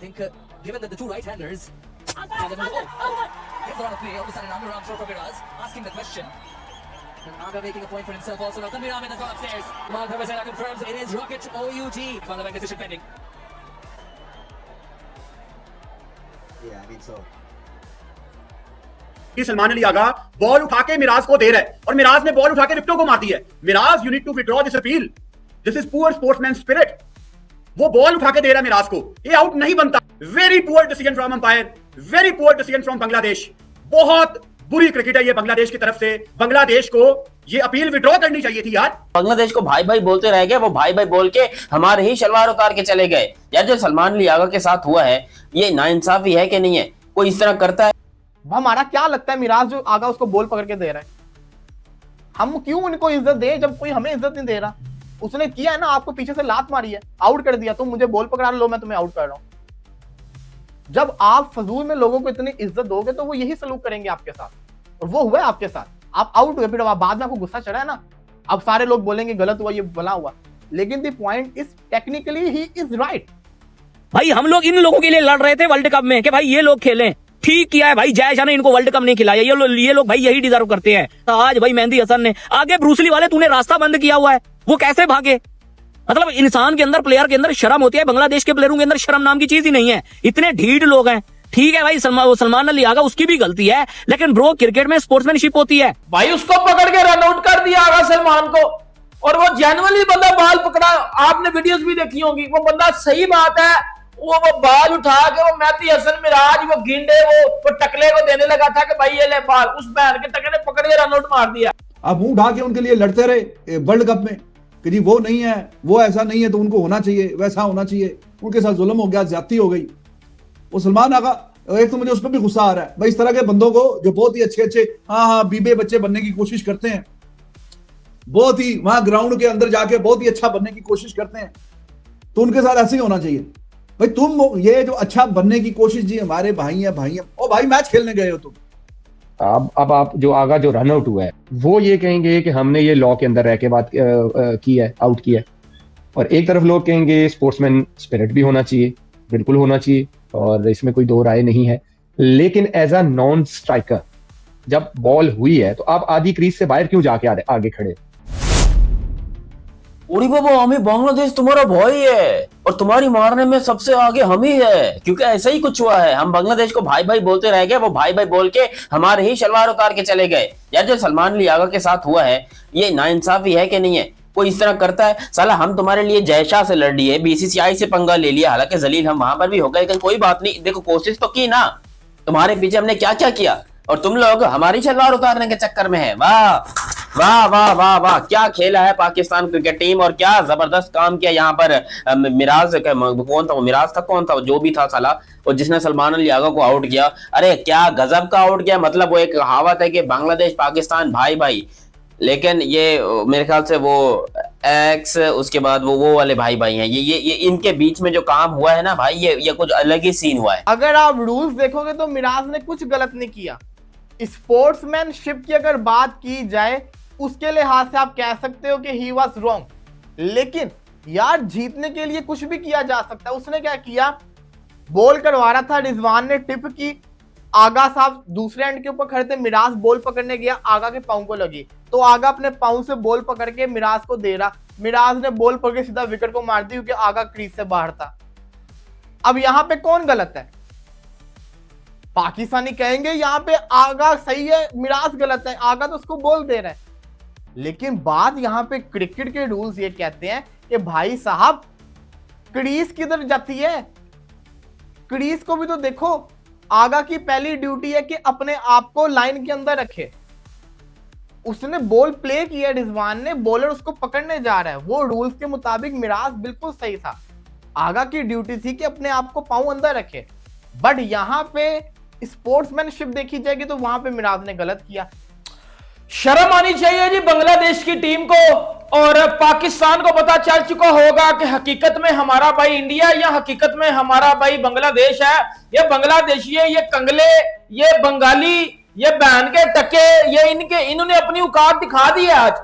think, given that the two right-handers are the gets a lot of play, all of a sudden underarm throw from Miraz, asking the question. And Aga making a point for himself also. Now Tanvir Ahmed has gone upstairs. Mal Bhavasena confirms it is Rocket OUT. Final bank decision pending. Yeah, I mean so. कि Salman Ali Agha ball उठा के मिराज को दे रहा है और मिराज ने ball उठा के विकेटों को मार दी है। Miraj, you need to withdraw this appeal, this is poor sportsman spirit. वो बॉल उठा के दे रहा है मिराज को, ये आउट नहीं बनता। Very poor decision from umpire, very poor decision from Bangladesh. बहुत बुरी क्रिकेट है ये बांग्लादेश की तरफ से। बांग्लादेश को ये अपील विड्रॉ करनी चाहिए थी यार। बांग्लादेश को भाई भाई बोलते रह गए, वो भाई भाई बोल के हमारे ही शलवार उतार के चले गए। यार जो सलमान अली आगा के साथ हुआ है, ये नाइंसाफी है कि नहीं है? कोई इस तरह करता है? हमारा क्या लगता है मिराज जो आगा उसको बॉल पकड़ के दे रहा है, हम क्यों उनको इज्जत दे जब कोई हमें इज्जत नहीं दे रहा? उसने किया है ना, आपको पीछे से लात मारी है, आउट कर दिया, तुम मुझे बॉल पकड़ा लो, मैं तुम्हें आउट कर रहा हूं। जब आप फजूल में लोगों को इतनी इज्जत दोगे तो वो यही सलूक करेंगे आपके साथ, और वो हुआ है आपके साथ। आप आउट हुए, फिर बाद में आपको गुस्सा चढ़ा है ना, अब सारे लोग बोलेंगे गलत हुआ, ये भला हुआ, लेकिन the point is technically he is right. भाई हम लोग इन लोगों के लिए लड़ रहे थे वर्ल्ड कप में कि भाई ये लोग खेलें, ठीक किया है भाई। जय शाह ने इनको वर्ल्ड कप नहीं खिलाया, ये लोग भाई यही डिजर्व करते हैं। तो आज भाई मेहंदी हसन ने आगे ब्रूसली वाले तूने रास्ता बंद किया हुआ है, वो कैसे भागे? मतलब इंसान के अंदर, प्लेयर के अंदर शर्म होती है, बांग्लादेश के प्लेयरों के अंदर शर्म नाम की चीज ही नहीं है। इतने ढीठ लोग हैं। ठीक है भाई, सलमान अली आगा उसकी भी गलती है, लेकिन ब्रो क्रिकेट में स्पोर्ट्समैनशिप होती है। भाई उसको पकड़ के रन आउट कर दिया आगा सलमान को, और वो जेन्युइनली बंदा बॉल पकड़ा। आपने वीडियोस भी देखी होंगी, वो बंदा सही बात है, वो बॉल उठा के वो मेहदी हसन, मिराज, वो गिंडे, वो टकले को देने लगा था कि भाई ये ले बॉल, उस बैन के टकले ने पकड़ के रन आउट मार दिया। आप मुंह उठा के उनके लिए लड़ते रहे वर्ल्ड कप में कि जी वो नहीं है, वो ऐसा नहीं है, तो उनको होना चाहिए, वैसा होना चाहिए। उनके साथ जुल्म हो गया, ज्यादती हो गई। वो सलमान आगा, एक तो मुझे उस पर भी गुस्सा आ रहा है भाई, इस तरह के बंदों को जो बहुत ही अच्छे अच्छे हाँ बीबे बच्चे बनने की कोशिश करते हैं, बहुत ही वहां ग्राउंड के अंदर जाके बहुत ही अच्छा बनने की कोशिश करते हैं, तो उनके साथ ऐसे ही होना चाहिए भाई। तुम ये जो अच्छा बनने की कोशिश, जी हमारे भाई हैं, ओ भाई मैच खेलने गए हो तुम। अब आप जो आगा जो रन आउट हुआ है, वो ये कहेंगे कि हमने ये लॉ के अंदर रह के बात की है, आउट किया है। और एक तरफ लोग कहेंगे स्पोर्ट्समैन स्पिरिट भी होना चाहिए, बिल्कुल होना चाहिए, और इसमें कोई दो राय नहीं है। लेकिन एज अ नॉन स्ट्राइकर जब बॉल हुई है तो आप आधी क्रीज से बाहर क्यों जाके आगे खड़े? उड़ी बाबा, हमें बांग्लादेश तुम्हारा भाई है और तुम्हारी मारने में सबसे आगे हम ही है, क्योंकि ऐसा ही कुछ हुआ है। हम बांग्लादेश को भाई भाई बोलते रह गए, वो भाई भाई बोल के हमारे ही शलवार उतार के चले गए। यार जो सलमान अली आगा के साथ हुआ है, ये नाइंसाफी है कि नहीं है? कोई इस तरह करता है? साला हम तुम्हारे लिए जय शाह से लड़ लिए, बीसीसीआई से पंगा ले लिया, हालांकि जलील हम वहां पर भी हो गए, लेकिन कोई बात नहीं। देखो कोशिश तो की ना, तुम्हारे पीछे हमने क्या क्या किया, और तुम लोग हमारी शलवार उतारने के चक्कर में है। वाह वाह वाह वाह वाह, क्या खेला है पाकिस्तान क्रिकेट टीम, और क्या जबरदस्त काम किया यहाँ पर। मिराज कौन था वो, मिराज था कौन था, जो भी था साला, और जिसने सलमान अली आगा को आउट किया। अरे क्या गजब का आउट किया। मतलब वो एक कहावत है कि बांग्लादेश पाकिस्तान भाई भाई, लेकिन ये मेरे ख्याल से वो एक्स, उसके बाद वो वाले भाई भाई हैं। ये इनके बीच में जो काम हुआ है ना भाई, ये कुछ अलग ही सीन हुआ है। अगर आप रूल्स देखोगे तो मिराज ने कुछ गलत नहीं किया। स्पोर्ट्समैनशिप की अगर बात की जाए, उसके लिहाज से आप कह सकते हो कि ही वाज रॉन्ग, लेकिन यार जीतने के लिए कुछ भी किया जा सकता है। उसने क्या किया, बॉल करवा रहा था, रिजवान ने टिप की, आगा साहब दूसरे एंड के ऊपर खड़े थे, मिराज बॉल पकड़ने गया, आगा के पांव को लगी, तो आगा अपने पांव से बॉल पकड़ के मिराज को दे रहा, मिराज ने बॉल पकड़ के सीधा विकेट को मार दी, क्योंकि आगा क्रीज से बाहर था। अब यहां पे कौन गलत है? पाकिस्तानी कहेंगे यहां पे आगा सही है, मिराज गलत है, आगा तो उसको बॉल दे रहा है। लेकिन बात यहां पे क्रिकेट के रूल्स ये कहते हैं कि भाई साहब क्रीज किधर जाती है, क्रीज को भी तो देखो। आगा की पहली ड्यूटी है कि अपने आप को लाइन के अंदर रखे। उसने बॉल प्ले किया, रिजवान ने, बॉलर उसको पकड़ने जा रहा है, वो रूल्स के मुताबिक मिराज बिल्कुल सही था। आगा की ड्यूटी थी कि अपने आप को पांव अंदर रखे, बट यहां पे स्पोर्ट्समैनशिप देखी जाएगी तो वहां पे मिराज ने गलत किया। शर्म आनी चाहिए जी बांग्लादेश की टीम को, और पाकिस्तान को पता चल चुका होगा कि हकीकत में हमारा भाई इंडिया या हकीकत में हमारा भाई बांग्लादेश है। ये बांग्लादेशी है, ये कंगले, ये बंगाली, ये बहन के टके, ये इन्होंने अपनी औकात दिखा दी है आज।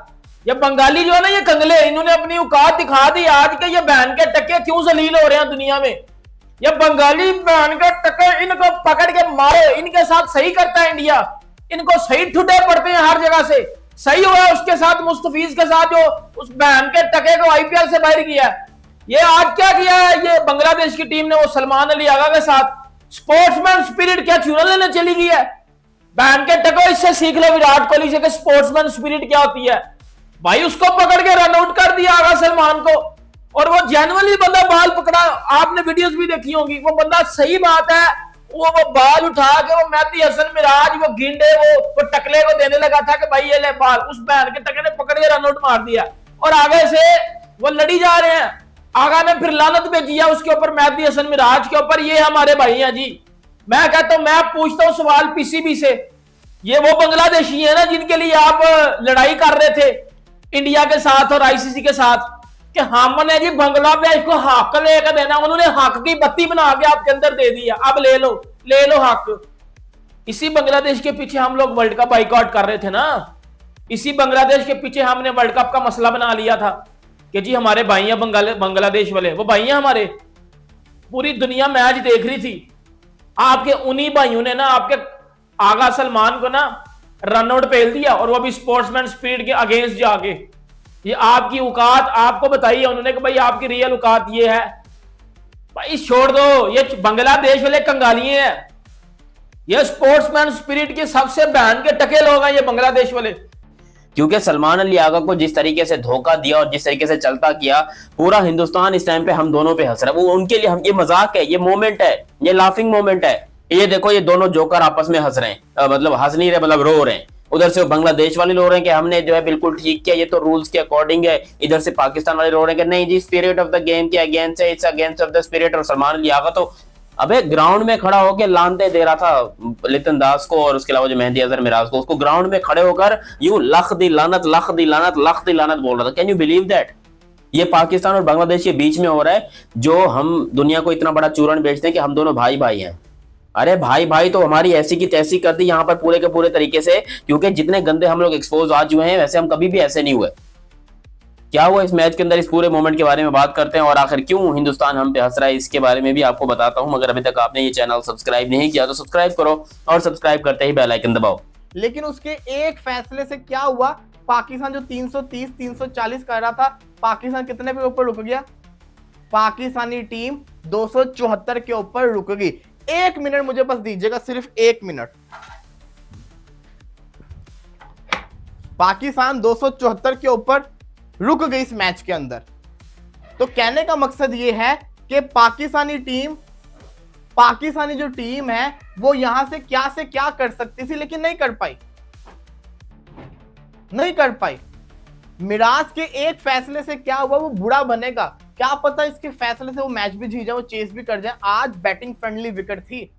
ये बंगाली जो है ना, ये कंगले, इन्होंने अपनी औकात दिखा दी आज के ये बहन के टके क्यों जलील हो रहे हैं दुनिया में। ये बंगाली बहन का टक्कर, इनको पकड़ के मारो, इनके साथ सही करता है इंडिया, इनको सही ठुड्डे पड़ते हैं हर जगह से। सही हुआ है उसके साथ, मुस्तफीज के साथ, जो उस बहन के टके को आईपीएल से बाहर किया है। ये आज क्या किया है ये बांग्लादेश की टीम ने, वो सलमान अली आगा के साथ स्पोर्ट्समैन स्पिरिट क्या चुरा लेने चली गई है। बहन के टको, इससे सीख लो विराट कोहली से कि स्पोर्ट्समैन स्पिरिट क्या होती है। भाई उसको पकड़ के रन आउट कर दिया आगा सलमान को, और वो जेन्युइनली बंदा बाल पकड़ा, आपने वीडियोस भी देखी होंगी, वो बंदा सही बात है, वो बाल उठा के वो मेहदी हसन मिराज वो गिंडे वो टकले को देने लगा था कि भाई ये ले बाल, उस बहन के टकले ने पकड़ के रन आउट मार दिया, और आगे से वो लड़ी जा रहे हैं। आगा ने फिर लानत भेजी है उसके ऊपर, मेहदी हसन मिराज के ऊपर। ये हमारे भाई हैं जी। मैं कहता हूं, मैं पूछता हूं सवाल पीसीबी से, ये वो बांग्लादेशी है ना जिनके लिए आप लड़ाई कर रहे थे इंडिया के साथ और आईसीसी के साथ, कि हमने जी बांग्लादेश को हक लेकर देना, उन्होंने हक की बत्ती बना के आपके अंदर दे दिया, अब ले लो हक। इसी बांग्लादेश के पीछे हम लोग वर्ल्ड कप बाइकआउट कर रहे थे ना, इसी बांग्लादेश के पीछे हमने वर्ल्ड कप का मसला बना लिया था कि जी हमारे भाई हैं बांग्लादेश वाले, वो भाई हैं हमारे, पूरी दुनिया मैच देख रही थी। आपके उन्हीं भाइयों ने ना आपके आगा सलमान को ना रन आउट पेल दिया, और वो भी स्पोर्ट्समैन स्पिरिट के अगेंस्ट जाके। ये आपकी औकात आपको बताई है उन्होंने कि भाई आपकी रियल औकात ये है। भाई छोड़ दो, ये बांग्लादेश वाले कंगालिए हैं, ये स्पोर्ट्समैन स्पिरिट के सबसे बहन के टके लोग हैं ये बांग्लादेश वाले। क्योंकि सलमान अली आगा को जिस तरीके से धोखा दिया और जिस तरीके से चलता किया, पूरा हिंदुस्तान इस टाइम पे हम दोनों पे हंस रहा है। वो उनके लिए हम, ये मजाक है, ये मोमेंट है, ये लाफिंग मोमेंट है। ये देखो ये दोनों जोकर आपस में हंस रहे हैं, मतलब हंस नहीं रहे, मतलब रो रहे हैं। उधर से बांग्लादेश वाले रो रहे हैं कि हमने जो है बिल्कुल ठीक किया, ये तो रूल्स के अकॉर्डिंग है। इधर से पाकिस्तान वाले रो रहे हैं कि नहीं जी स्पिरिट ऑफ द गेम के अगेंस्ट है, it's against of the spirit. और सलमान अली आगा तो अबे ग्राउंड में खड़ा होकर लानते दे रहा था लितन दास को, और उसके अलावा जो मेहदी हसन मिराज को, उसको ग्राउंड में खड़े होकर यूं लख दी लानत बोल रहा था। Can you believe that? ये पाकिस्तान और बांग्लादेश के बीच में हो रहा है, जो हम दुनिया को इतना बड़ा चूरन बेचते हैं कि हम दोनों भाई भाई हैं। अरे भाई तो हमारी ऐसी की तैसी कर दी यहाँ पर पूरे के पूरे तरीके से, क्योंकि जितने गंदे हम लोग एक्सपोज आज हुए हैं, वैसे हम कभी भी ऐसे नहीं हुए। क्या हुआ इस मैच के अंदर, इस पूरे मोमेंट के बारे में बात करते हैं, और आखिर क्यों हिंदुस्तान हम पे हंस रहा है इसके बारे में भी आपको बताता हूं। अगर अभी तक आपने ये चैनल सब्सक्राइब नहीं किया तो सब्सक्राइब करो, और सब्सक्राइब करते ही बेल आइकन दबाओ। लेकिन उसके एक फैसले से क्या हुआ, पाकिस्तान जो 330 340 कर रहा था, पाकिस्तान कितने पे ऊपर रुक गया? पाकिस्तानी टीम 274 के ऊपर रुक गई। 1 मिनट मुझे बस दीजिएगा, सिर्फ 1 मिनट। पाकिस्तान 274 के ऊपर रुक गई इस मैच के अंदर। तो कहने का मकसद यह है कि पाकिस्तानी जो टीम है वो यहां से क्या कर सकती थी, लेकिन नहीं कर पाई। मिराज के एक फैसले से क्या हुआ, वो बुरा बनेगा। क्या पता इसके फैसले से वो मैच भी जीत जाए, वो चेस भी कर जाए। आज बैटिंग फ्रेंडली विकेट थी,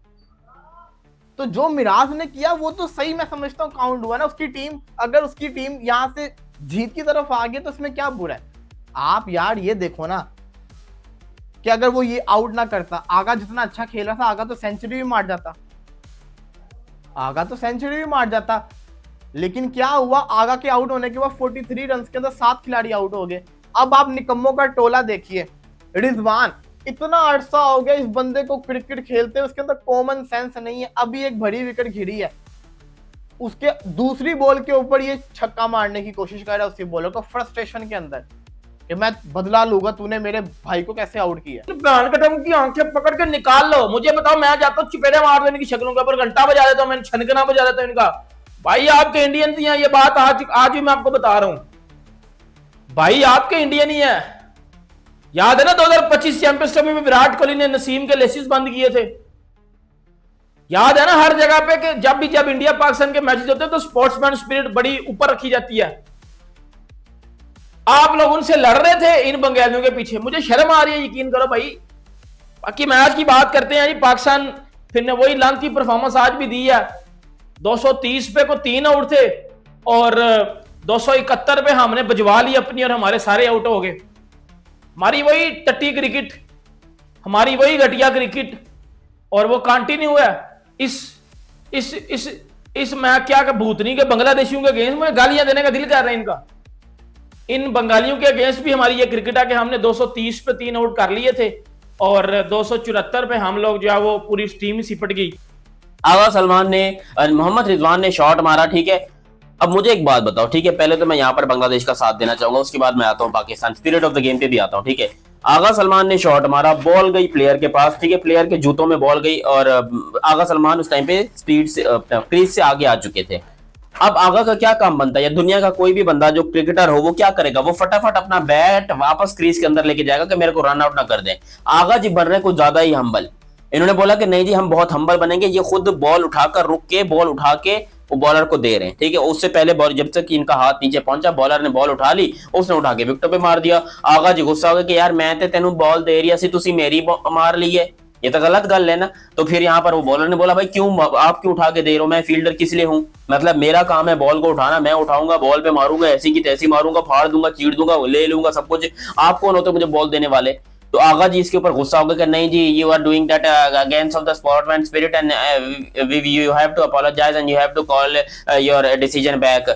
तो जो मिराज ने किया वो तो सही मैं समझता हूं काउंट हुआ ना। उसकी टीम, अगर उसकी टीम यहां से जीत की तरफ आ गई तो इसमें क्या बुरा है? आप यार ये देखो ना कि अगर वो ये आउट ना करता, आगा जितना अच्छा खेला था, आगा तो सेंचुरी भी मार जाता। लेकिन क्या हुआ, आगा के आउट होने के बाद 43 रन के अंदर 7 खिलाड़ी आउट हो गए। अब आप निकम्मों का टोला देखिए। रिजवान, इतना अरसा हो गया इस बंदे को क्रिकेट खेलते, उसके अंदर कॉमन सेंस नहीं है। अभी एक बड़ी विकेट घिरी है, उसके दूसरी बॉल के ऊपर ये छक्का मारने की कोशिश कर रहा है, उसकी बॉलर को फ्रस्ट्रेशन के अंदर कि मैं बदला लूंगा, तूने मेरे भाई को कैसे आउट किया। बहन कटम की आंखें पकड़ के निकाल लो। मुझे बताओ, मैं जाता हूँ चिपेड़े मार देने की शक्लों के ऊपर, घंटा बजा देता हूँ, मैं छनकना बजा देता हूँ इनका। भाई आपके इंडियन थी, ये बात आज भी मैं आपको बता रहा हूं। भाई आपके इंडियन ही है। याद है ना 2025 चैंपियंस ट्रॉफी में विराट कोहली ने नसीम के लेसिस बंद किए थे। याद है ना हर जगह पे कि जब इंडिया पाकिस्तान के मैचेस होते हैं तो स्पोर्ट्समैन स्पिरिट बड़ी ऊपर रखी जाती है। आप लोग उनसे लड़ रहे थे इन बंगालियों के पीछे, मुझे शर्म आ रही है, यकीन करो भाई। बाकी मैच की बात करते हैं जी। पाकिस्तान फिर ने वही लांती परफॉर्मेंस आज भी दी है। 230 पे को 3 आउट थे और 271 पे हमने बजवा ली अपनी, और हमारे सारे आउट हो गए। हमारी वही टट्टी क्रिकेट, हमारी वही घटिया क्रिकेट, और वो कंटिन्यू है। इस मैं क्या भूतनी के बांग्लादेशियों के अगेंस्ट में गालियां देने का दिल कर रहे हैं इनका। इन बंगालियों के अगेंस्ट भी हमारी ये क्रिकेट है कि हमने 230 पे 3 आउट कर लिए थे, और 274 पे हम लोग जो है वो पूरी टीम ही सिपट गई। आगा सलमान ने मोहम्मद रिजवान ने शॉट मारा, ठीक है। अब मुझे एक बात बताओ, ठीक है, पहले तो मैं यहाँ पर बांग्लादेश का साथ देना चाहूंगा, उसके बाद मैं आता हूँ Pakistan spirit of the game पे भी आता हूँ, ठीक है। आगा सलमान ने शॉट मारा, बॉल गई प्लेयर के पास, ठीक है, प्लेयर के जूतों में बॉल गई और आगा सलमान उस टाइम पे स्पीड से क्रीज से आगे आ चुके थे। अब आगा का क्या काम बनता है, या दुनिया का कोई भी बंदा जो क्रिकेटर हो वो क्या करेगा, वो फटाफट अपना बैट वापस क्रीज के अंदर लेके जाएगा कि मेरे को रन आउट ना कर दे। आगा जी बन रहे कुछ ज्यादा ही हम्बल। इन्होंने बोला कि नहीं जी हम बहुत हम्बल बनेंगे, ये खुद बॉल उठाकर रुक के बॉल उठा के वो बॉलर को दे रहे हैं, ठीक है। उससे पहले बॉल जब तक इनका हाथ नीचे पहुंचा, बॉलर ने बॉल उठा ली, उसने उठा के विकेट पे मार दिया। आगा जी गुस्सा हो गया कि यार मैं तो तेनू बॉल दे रही सी, तुसी मेरी मार ली है, ये तो गलत गल है ना। तो फिर यहाँ पर वो बॉलर ने बोला भाई क्यों आप क्यों उठा के दे रहे हो, मैं फील्डर किस लिए हूँ, मतलब मेरा काम है बॉल को उठाना, मैं उठाऊंगा बॉल पे मारूंगा, ऐसी की तैसी मारूंगा, फाड़ दूंगा, चीड़ दूंगा, ले लूंगा सब कुछ, आप कौन होते मुझे बॉल देने वाले। तो आगा जी इसके ऊपर गुस्सा हो गया कि नहीं जी you are doing that against of the sportsman spirit and you have to apologize and you have to call your decision back.